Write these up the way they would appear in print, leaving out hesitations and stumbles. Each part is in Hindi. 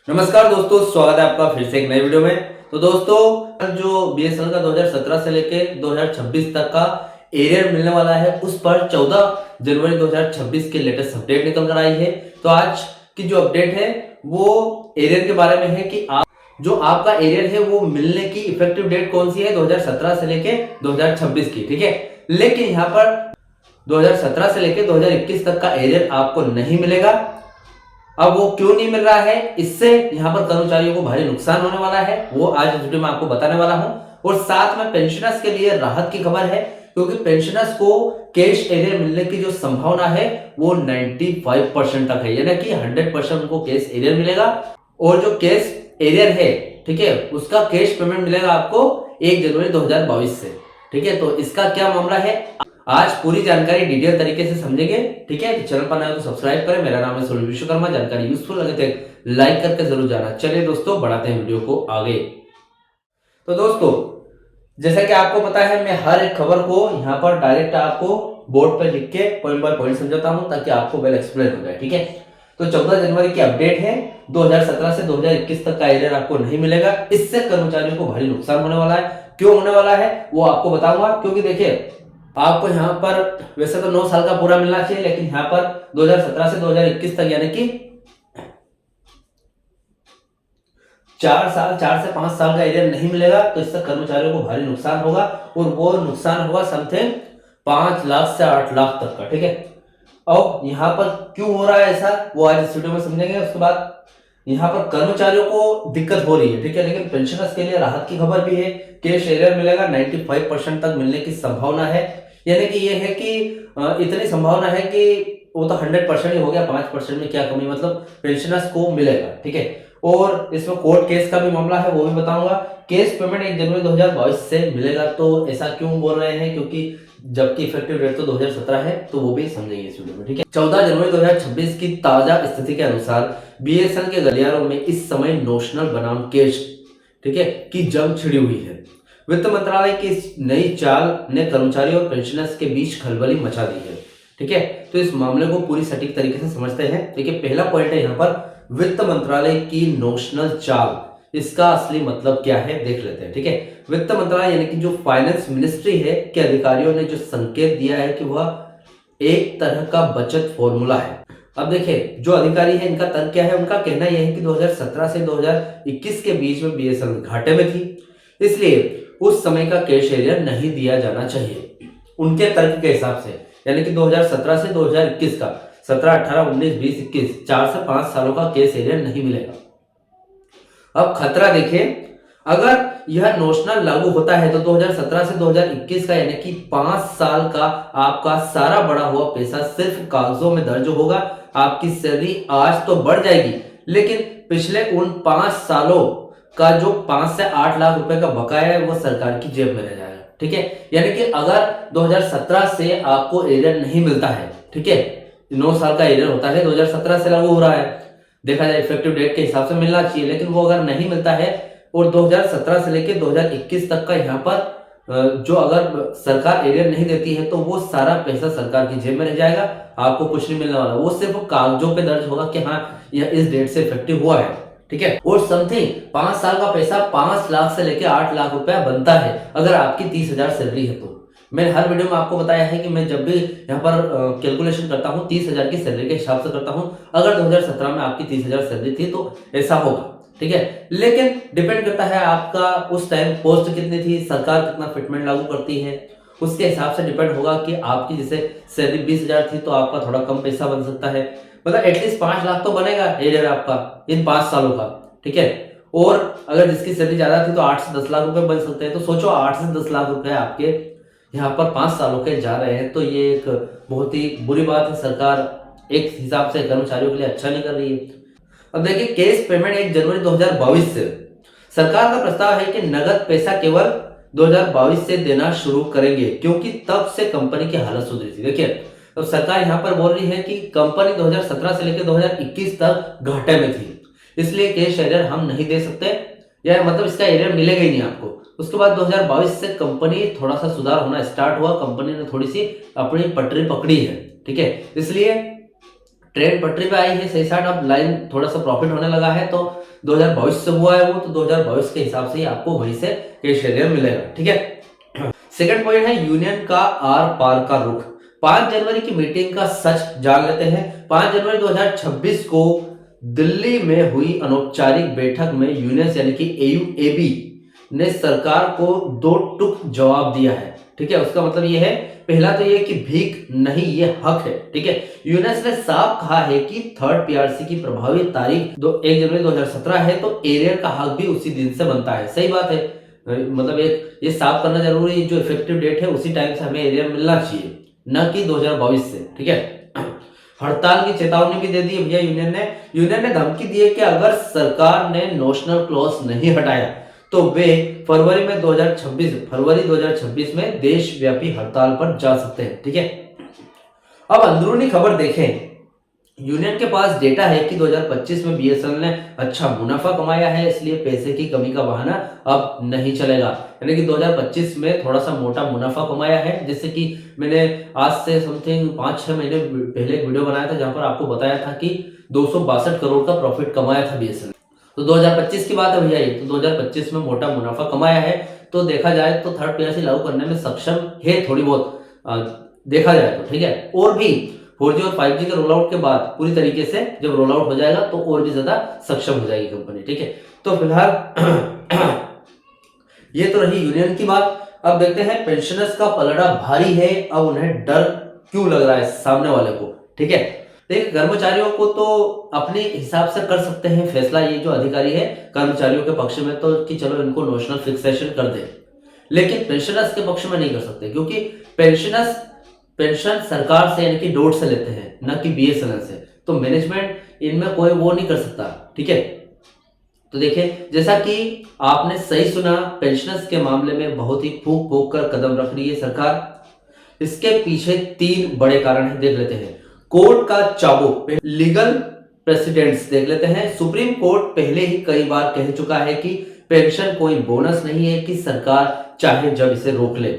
नमस्कार दोस्तों, स्वागत है आपका फिर से एक नए वीडियो में। तो दोस्तों, जो बीएसएनएल का 2017 से लेके 2026 तक का एरियर मिलने वाला है, उस पर 14 जनवरी 2026 के लेटेस्ट अपडेट निकल कर आई है। तो आज की जो अपडेट है वो एरियर के बारे में है कि जो आपका एरियर है वो मिलने की इफेक्टिव डेट कौन सी है, 2017 से लेके 2026 की। ठीक है, लेकिन यहाँ पर 2017 से लेके 2021 तक का एरियर आपको नहीं मिलेगा। अब वो क्यों नहीं मिल रहा है, इससे यहाँ पर कर्मचारियों को भारी नुकसान होने वाला है, वो आज इस वीडियो में आपको बताने वाला हूं। और साथ में पेंशनर्स के लिए राहत की खबर है, क्योंकि पेंशनर्स को कैश एरियर मिलने की जो संभावना है वो 95% तक है, यानी कि 100% उनको कैश एरियर मिलेगा। और जो कैश एरियर है, ठीक है, उसका कैश पेमेंट मिलेगा आपको 1 जनवरी 2022 से। ठीक है, तो इसका क्या मामला है, आज पूरी जानकारी डिटेल तरीके से समझेंगे। ठीक है, तो चैनल पर नए हो तो सब्सक्राइब करें। मेरा नाम है सूर्य विश्वकर्मा। जानकारी यूजफुल लगे तो लाइक करके जरूर जाना। चलिए दोस्तों, बढ़ाते हैं वीडियो को आगे। तो दोस्तों, जैसा कि आपको पता है, मैं हर एक खबर को यहाँ पर डायरेक्ट आपको बोर्ड पर लिख के पॉइंट बाय पॉइंट समझाता हूँ, ताकि आपको वेल एक्सप्लेन हो जाए। ठीक है, तो 14 जनवरी की अपडेट है, 2017 से 2021 तक का एरियर आपको नहीं मिलेगा। इससे कर्मचारियों को भारी नुकसान होने वाला है। क्यों होने वाला है वो आपको बताऊंगा, क्योंकि देखिए, आपको यहाँ पर वैसे तो 9 साल का पूरा मिलना चाहिए, लेकिन यहाँ पर 2017 से 2021 तक यानी कि 4 से 5 साल का एरियर नहीं मिलेगा। तो इससे कर्मचारियों को भारी नुकसान होगा, और वो नुकसान होगा समथिंग 5 लाख से 8 लाख तक का। ठीक है, अब यहाँ पर क्यों हो रहा है ऐसा, वो आज इस वीडियो में समझेंगे। उसके बाद यहाँ पर कर्मचारियों को दिक्कत हो रही है, ठीक है, लेकिन पेंशनर्स के लिए राहत की खबर भी है। कैश एरियर मिलेगा, 95% तक मिलने की संभावना है। यानी कि ये है कि इतनी संभावना है कि वो तो 100% ही हो गया, 5% में क्या कमी, मतलब पेंशनर्स को मिलेगा। ठीक है, और इसमें कोर्ट केस का भी मामला है, वो भी बताऊंगा। केस पेमेंट 1 जनवरी 2022 से मिलेगा। तो ऐसा क्यों बोल रहे हैं, क्योंकि जबकि इफेक्टिव डेट तो 2017 है, तो वो भी समझेंगे इस वीडियो में। ठीक है, 14 जनवरी 2026 की ताजा स्थिति के अनुसार बीएसएनएल के गलियारों में इस समय नोशनल बनाम कैश, ठीक है, की जंग छिड़ी हुई है। वित्त मंत्रालय की इस नई चाल ने कर्मचारियों और पेंशनर्स के बीच खलबली मचा दी है। ठीक है, तो इस मामले को पूरी सटीक तरीके से समझते हैं। देखिए, पहला पॉइंट है यहाँ पर वित्त मंत्रालय की नोशनल चाल। इसका असली मतलब क्या है देख लेते हैं। ठीक है, वित्त मंत्रालय यानी कि जो फाइनेंस मिनिस्ट्री है के अधिकारियों ने जो संकेत दिया है कि वह एक तरह का बचत फॉर्मूला है। अब देखिए, जो अधिकारी है इनका तर्क क्या है, उनका कहना यह है कि 2017 से 2021 के बीच में बीएसएनएल घाटे में थी, इसलिए उस समय का कैश एरियर नहीं दिया जाना चाहिए उनके तर्क के हिसाब से। यानी कि 2017 से 2021 का 17, 18, 19, 20, 21 4 से 5 सालों का कैश एरियर नहीं मिलेगा। अब खतरा देखिए, अगर यह नोशनल लागू होता है तो 2017 से 2021 का यानी कि 5 साल का आपका सारा बढ़ा हुआ पैसा सिर्फ कागजों में दर्ज होगा। आपकी सैलरी आज तो बढ़ जाएगी, लेकिन पिछले उन 5 सालों का जो 5 से 8 लाख रुपए का बकाया है वो सरकार की जेब में रह जाएगा। ठीक है, यानी कि अगर 2017 से आपको एरियर नहीं मिलता है, ठीक है, 9 साल का एरियर होता है, 2017 से लागू हो रहा है, देखा जाए इफेक्टिव डेट के हिसाब से मिलना चाहिए, लेकिन वो अगर नहीं मिलता है और 2017 से लेकर 2021 तक का यहाँ पर जो अगर सरकार एरियर नहीं देती है, तो वो सारा पैसा सरकार की जेब में रह जाएगा, आपको कुछ नहीं मिलने वाला। वो सिर्फ कागजों पे दर्ज होगा कि हाँ, यह इस डेट से इफेक्टिव हुआ है। ठीक है, और समथिंग 5 साल का पैसा 5 लाख से लेकर 8 लाख रुपया बनता है अगर आपकी 30,000 सैलरी है। तो मैंने हर वीडियो में आपको बताया है कि मैं जब भी यहाँ पर कैलकुलेशन करता हूँ 30,000 की सैलरी के हिसाब से करता हूँ। अगर 2017 में आपकी 30,000 सैलरी थी तो ऐसा होगा। ठीक है, लेकिन डिपेंड करता है आपका उस टाइम पोस्ट कितनी थी, सरकार कितना फिटमेंट लागू करती है, उसके हिसाब से डिपेंड होगा कि आपकी जैसे सैलरी 20,000 थी तो आपका थोड़ा कम पैसा बन सकता है, मतलब एटलीस्ट 5 लाख तो बनेगा एरियर आपका इन 5 सालों का। ठीक है, और अगर जिसकी सैलरी ज्यादा थी तो 8 से 10 लाख रुपए बन सकते हैं। तो सोचो 8 से 10 लाख रुपए आपके यहाँ पर 5 सालों के जा रहे हैं, तो ये एक बहुत ही बुरी बात है। सरकार एक हिसाब से कर्मचारियों के लिए अच्छा नहीं कर रही है। अब देखिए, कैश पेमेंट 1 जनवरी 2022 से सरकार का प्रस्ताव है कि नगद पैसा केवल 2022 से देना शुरू करेंगे, क्योंकि तब से कंपनी की हालत सुधरी थी। देखिए, तो सरकार यहाँ पर बोल रही है कि कंपनी 2017 से लेकर 2021 तक घाटे में थी, इसलिए कैश एरियर हम नहीं दे सकते, या मतलब इसका एरियर मिलेगा ही नहीं आपको। उसके बाद 2022 से कंपनी थोड़ा सा सुधार होना स्टार्ट हुआ, कंपनी ने थोड़ी सी अपनी पटरी पकड़ी है। ठीक है, इसलिए ट्रेन पटरी पे आई है सही साइड, अब लाइन थोड़ा सा प्रॉफिट होने लगा है, तो 2022 से हुआ है वो, तो 2022 के हिसाब से ही आपको वहीं से कैश एरियर मिलेगा, ठीक है। सेकंड पॉइंट है यूनियन का आर पार का रुख। 5 जनवरी की मीटिंग का सच जान लेते हैं। 5 जनवरी 2026 को दिल्ली में हुई अनौपचारिक बैठक में यूनियन यानी कि AUAB ने सरकार को 2 टूक जवाब दिया है, ठीक है। उसका मतलब ये है, पहला तो ये कि भीख नहीं, ये हक है, ठीक है। यूनेस ने साफ कहा है कि थर्ड PRC की प्रभावी तारीख 1 जनवरी 2017 है, तो एरियर का हक भी उसी दिन से बनता है। सही बात है, मतलब एक ये साफ करना जरूरी है, जो इफेक्टिव डेट है उसी टाइम से हमें एरियर मिलना चाहिए, न कि 2022 से, ठीक है। हड़ताल की चेतावनी भी दे दी है भैया यूनियन ने धमकी दी है कि अगर सरकार ने नोशनल क्लॉज नहीं हटाया तो वे फरवरी 2026 में देशव्यापी हड़ताल पर जा सकते हैं, ठीक है। अब अंदरूनी खबर देखें। यूनियन के पास डेटा है कि 2025 में BSNL ने अच्छा मुनाफा कमाया है, इसलिए पैसे की कमी का बहाना अब नहीं चलेगा। यानी कि 2025 में थोड़ा सा मोटा मुनाफा कमाया है, जैसे कि मैंने आज से समथिंग 5-6 महीने पहले एक वीडियो बनाया था जहां पर आपको बताया था कि 262 करोड़ का प्रॉफिट कमाया था BSNL। तो 2025 की बात है भैया, ये तो 2025 में मोटा मुनाफा कमाया है, तो देखा जाए तो थर्ड PRC लागू करने में सक्षम है थोड़ी बहुत, देखा जाए तो, ठीक है। और भी 4G और 5G के रोल आउट के बाद पूरी तरीके से जब रोल आउट हो जाएगा तो और भी ज्यादा सक्षम हो जाएगी कंपनी, ठीक है। तो फिलहाल ये तो रही यूनियन की बात। अब देखते हैं पेंशनर्स का पलड़ा भारी है, अब उन्हें डर क्यों लग रहा है सामने वाले को, ठीक है। देखिए, कर्मचारियों को तो अपने हिसाब से कर सकते हैं फैसला, ये जो अधिकारी है कर्मचारियों के पक्ष में, तो कि चलो इनको नोशनल फिक्सेशन कर दे, लेकिन पेंशनर्स के पक्ष में नहीं कर सकते, क्योंकि पेंशन सरकार से यानी कि डोट से लेते हैं, न कि BSNL से, तो मैनेजमेंट इनमें कोई वो नहीं कर सकता, ठीक है। तो देखिए, जैसा कि आपने सही सुना, पेंशनर्स के मामले में बहुत ही फूंक फूंक कर कदम रख रही है सरकार। इसके पीछे 3 बड़े कारण है, देख लेते हैं। कोर्ट का चाबुक, लीगल प्रेसिडेंट्स देख लेते हैं। सुप्रीम कोर्ट पहले ही कई बार कह चुका है कि पेंशन कोई बोनस नहीं है कि सरकार चाहे जब इसे रोक ले।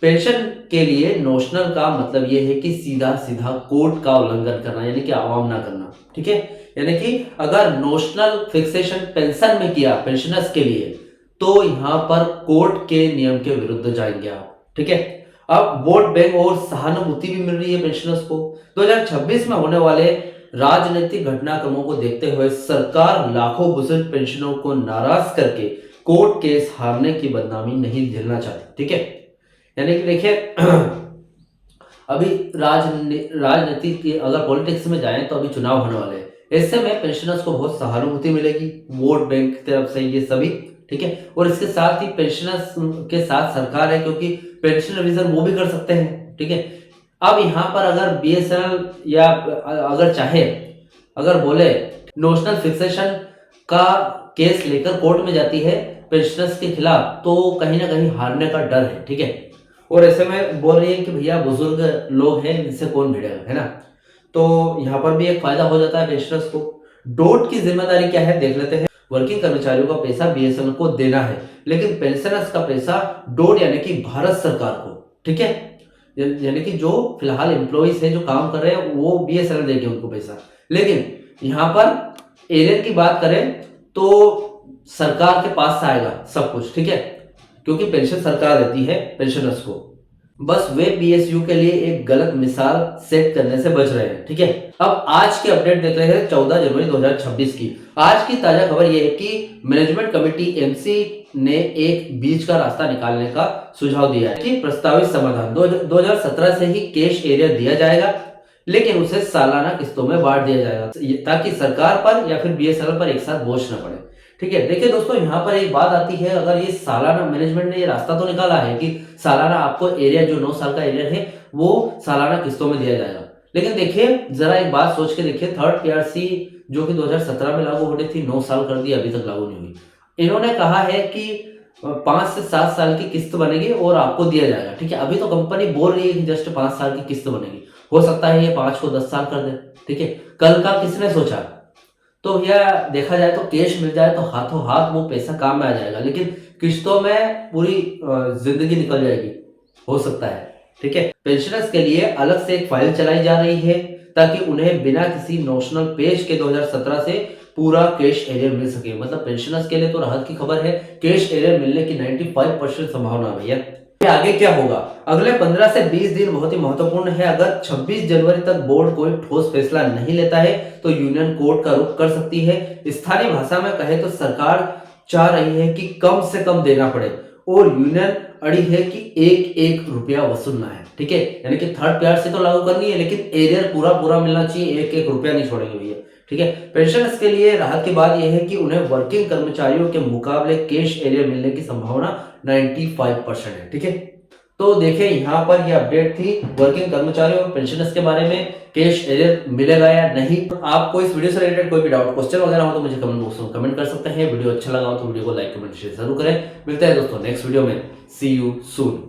पेंशन के लिए नोशनल का मतलब यह है कि सीधा सीधा कोर्ट का उल्लंघन करना, यानी कि आवाम ना करना, ठीक है। यानी कि अगर नोशनल फिक्सेशन पेंशन में किया पेंशनर्स के लिए, तो यहां पर कोर्ट के नियम के विरुद्ध जाएंगे आप, ठीक है। अब वोट बैंक और सहानुभूति भी मिल रही है पेंशनर्स को। 2026 में होने वाले राजनीतिक घटनाक्रमों को देखते हुए सरकार लाखों बुजुर्ग पेंशनरों को नाराज करके कोर्ट केस हारने की बदनामी नहीं झेलना चाहती, ठीक है। यानी कि देखिए, अभी राजनीति की अगर पॉलिटिक्स में जाएं तो अभी चुनाव होने वाले हैं, ऐसे में पेंशनर्स को बहुत सहानुभूति मिलेगी वोट बैंक की तरफ से, ये सभी, ठीक है। और इसके साथ ही पेंशनर्स के साथ सरकार है, क्योंकि पेंशन रिवीजन वो भी कर सकते हैं, ठीक है। अब यहाँ पर अगर BSNL या अगर चाहे, अगर बोले नोशनल फिक्सेशन का केस लेकर कोर्ट में जाती है पेंशनर्स के खिलाफ, तो कहीं ना कहीं हारने का डर है, ठीक है। और ऐसे में बोल रही है कि भैया बुजुर्ग लोग हैं, इनसे कौन भिड़ेगा, है ना। तो यहाँ पर भी एक फायदा हो जाता है पेंशनर्स को। डोट की जिम्मेदारी क्या है, देख लेते हैं। वर्किंग कर्मचारियों का पैसा BSNL को देना है, लेकिन पेंशनर्स का पैसा डोट यानी कि भारत सरकार को, ठीक है। यानी कि जो फिलहाल एम्प्लॉइज है जो काम कर रहे हैं वो BSNL देगी उनको पैसा, लेकिन यहाँ पर एरियर की बात करें तो सरकार के पास से आएगा सब कुछ, ठीक है, क्योंकि पेंशन सरकार देती है पेंशनर्स को। बस वे PSU के लिए एक गलत मिसाल सेट करने से बच रहे हैं, ठीक है। अब आज की अपडेट देख रहे हैं 14 जनवरी 2026 की। आज की ताजा खबर यह है कि मैनेजमेंट कमेटी MC ने एक बीच का रास्ता निकालने का सुझाव दिया है कि प्रस्तावित समाधान 2017 से ही कैश एरियर दिया जाएगा, लेकिन उसे सालाना किस्तों में बांट दिया जाएगा, ताकि सरकार पर या फिर BSNL पर एक साथ बोझ न पड़े, ठीक है। देखिए दोस्तों, यहाँ पर एक बात आती है, अगर ये सालाना, मैनेजमेंट ने ये रास्ता तो निकाला है कि सालाना आपको एरिया, जो 9 साल का एरिया है वो सालाना किस्तों में दिया जाएगा, लेकिन देखिए जरा एक बात सोच के देखिए, थर्ड PRC जो कि 2017 में लागू होनी थी, 9 साल कर दी, अभी तक लागू नहीं हुई। इन्होंने कहा है कि 5 से 7 साल की किस्त बनेगी और आपको दिया जाएगा, ठीक है। अभी तो कंपनी बोल रही है कि जस्ट 5 साल की किस्त बनेगी, हो सकता है ये 5 को 10 साल कर दे, ठीक है। कल का किसने सोचा। तो भैया देखा जाए तो कैश मिल जाए तो हाथों हाथ वो पैसा काम में आ जाएगा, लेकिन किस्तों में पूरी जिंदगी निकल जाएगी, हो सकता है, ठीक है। पेंशनर्स के लिए अलग से एक फाइल चलाई जा रही है ताकि उन्हें बिना किसी नोशनल पेश के 2017 से पूरा कैश एरियर मिल सके। मतलब पेंशनर्स के लिए तो राहत की खबर है, कैश एरियर मिलने की 95% संभावना है भैया। आगे क्या होगा? अगले 15 से 20 दिन बहुत ही महत्वपूर्ण है। अगर 26 जनवरी तक बोर्ड कोई ठोस फैसला नहीं लेता है तो यूनियन कोर्ट का रुख कर सकती है। स्थानीय भाषा में कहे तो सरकार चाह रही है कि कम से कम देना पड़े और यूनियन अड़ी है कि एक एक रुपया वसूलना है। ठीक है, यानी कि थर्ड पार्ट से तो लागू करनी है, लेकिन एरियर पूरा पूरा मिलना चाहिए, एक एक रुपया नहीं छोड़ेंगे भैया। ठीक है, पेंशनर्स के लिए राहत की बात यह है कि उन्हें वर्किंग कर्मचारियों के मुकाबले कैश एरियर मिलने की संभावना 95% है। ठीक है, तो देखिए यहाँ पर ये अपडेट थी वर्किंग कर्मचारियों और पेंशनर्स के बारे में, कैश एरियर मिलेगा या नहीं। आपको इस वीडियो से रिलेटेड कोई भी डाउट क्वेश्चन वगैरह हो तो मुझे कमेंट बॉक्स में कमेंट कर सकते हैं। वीडियो अच्छा लगा हो तो वीडियो को लाइक कमेंट शेयर जरूर करें। मिलते हैं दोस्तों नेक्स्ट वीडियो में। सी यू सून।